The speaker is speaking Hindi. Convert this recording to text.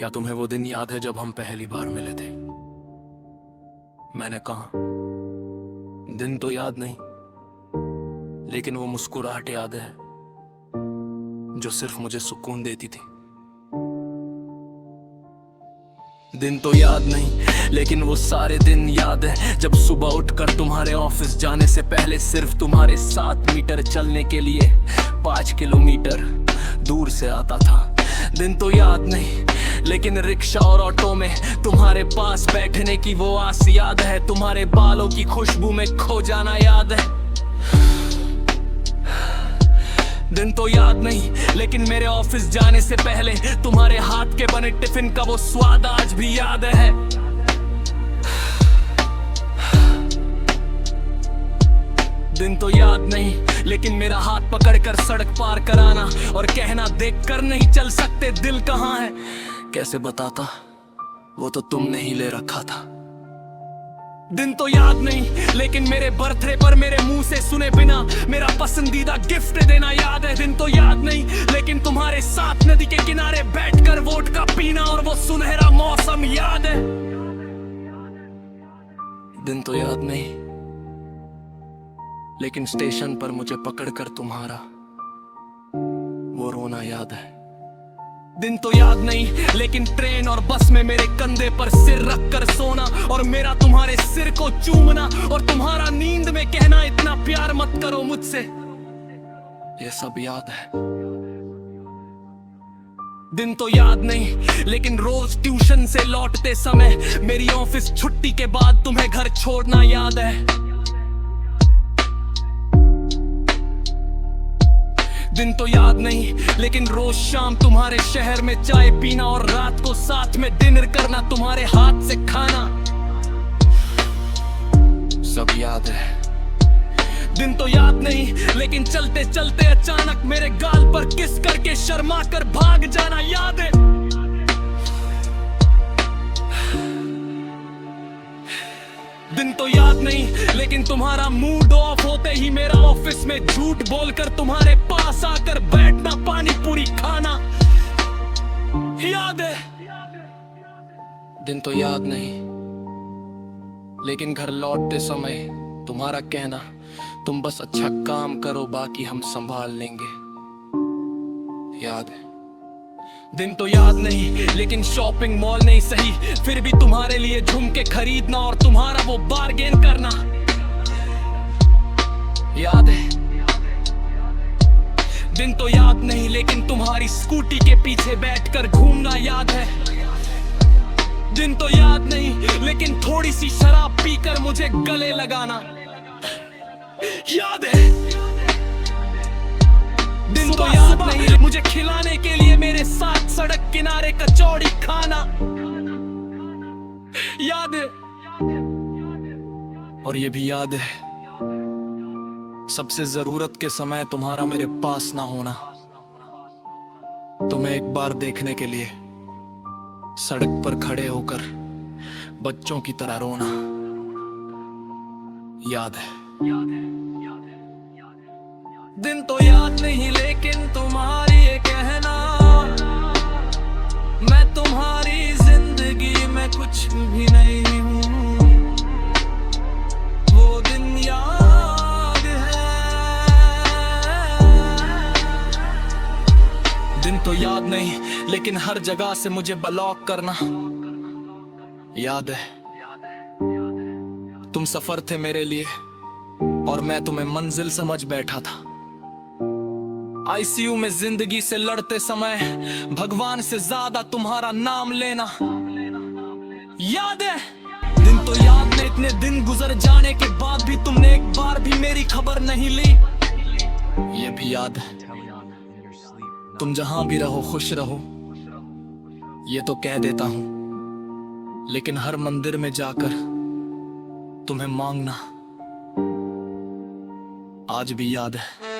क्या तुम्हें वो दिन याद है जब हम पहली बार मिले थे? मैंने कहा दिन तो याद नहीं, लेकिन वो मुस्कुराहट याद है जो सिर्फ मुझे सुकून देती थी। दिन तो याद नहीं, लेकिन वो सारे दिन याद है जब सुबह उठकर तुम्हारे ऑफिस जाने से पहले सिर्फ तुम्हारे 7 मीटर चलने के लिए 5 किलोमीटर दूर से आता था। दिन तो याद नहीं, लेकिन रिक्शा और ऑटो में तुम्हारे पास बैठने की वो आस याद है। तुम्हारे बालों की खुशबू में खो जाना याद है। दिन तो याद नहीं, लेकिन मेरे ऑफिस जाने से पहले तुम्हारे हाथ के बने टिफिन का वो स्वाद आज भी याद है। दिन तो याद नहीं, लेकिन मेरा हाथ पकड़कर सड़क पार कराना और कहना देखकर नहीं चल सकते दिल कहाँ है। कैसे बताता, वो तो तुमने ही ले रखा था। दिन तो याद नहीं, लेकिन मेरे बर्थडे पर मेरे मुंह से सुने बिना मेरा पसंदीदा गिफ्ट देना याद है। दिन तो याद नहीं, लेकिन तुम्हारे साथ नदी के किनारे बैठकर वोडका पीना और वो सुनहरा मौसम याद है। दिन तो याद नहीं, लेकिन स्टेशन पर मुझे पकड़कर तुम्हारा वो रोना याद है। दिन तो याद नहीं, लेकिन ट्रेन और बस में मेरे कंधे पर सिर रखकर सोना और मेरा तुम्हारे सिर को चूमना और तुम्हारा नींद में कहना इतना प्यार मत करो मुझसे, ये सब याद है। दिन तो याद नहीं, लेकिन रोज ट्यूशन से लौटते समय मेरी ऑफिस छुट्टी के बाद तुम्हें घर छोड़ना याद है। दिन तो याद नहीं, लेकिन रोज शाम तुम्हारे शहर में चाय पीना और रात को साथ में डिनर करना, तुम्हारे हाथ से खाना सब याद है। दिन तो याद नहीं, लेकिन चलते चलते अचानक मेरे गाल पर किस करके शर्मा कर भाग जाना याद है। दिन तो याद नहीं, लेकिन तुम्हारा मूड ऑफ होते ही मेरा ऑफिस में झूठ बोलकर तुम्हारे पास आकर बैठना, पानी पूरी खाना याद है। दिन तो याद नहीं, लेकिन घर लौटते समय तुम्हारा कहना तुम बस अच्छा काम करो, बाकी हम संभाल लेंगे याद है। दिन तो याद नहीं, लेकिन शॉपिंग मॉल नहीं सही फिर भी तुम्हारे लिए झुमके खरीदना और तुम्हारा वो बार्गेन करना याद है। दिन तो याद नहीं, लेकिन तुम्हारी स्कूटी के पीछे बैठकर घूमना याद है। दिन तो याद नहीं, लेकिन थोड़ी सी शराब पीकर मुझे गले लगाना याद है। दिन तो याद नहीं, मुझे खिलाने के लिए मेरे साथ सड़क किनारे कचौड़ी खाना याद है। और ये भी याद है, सबसे जरूरत के समय तुम्हारा मेरे पास ना होना, तुम्हें एक बार देखने के लिए सड़क पर खड़े होकर बच्चों की तरह रोना याद है। दिन तो याद नहीं, लेकिन तुम्हारी ये कहना मैं तुम्हारी जिंदगी में कुछ भी नहीं हूँ, वो दिन याद है। दिन तो याद नहीं, लेकिन हर जगह से मुझे ब्लॉक करना याद है। तुम सफर थे मेरे लिए और मैं तुम्हें मंजिल समझ बैठा था। आईसीयू में जिंदगी से लड़ते समय भगवान से ज्यादा तुम्हारा नाम लेना याद है। दिन तो याद नहीं, इतने दिन गुजर जाने के बाद भी तुमने एक बार भी मेरी खबर नहीं ली, ये भी याद है। तुम जहां भी रहो खुश रहो, ये तो कह देता हूं, लेकिन हर मंदिर में जाकर तुम्हें मांगना आज भी याद है।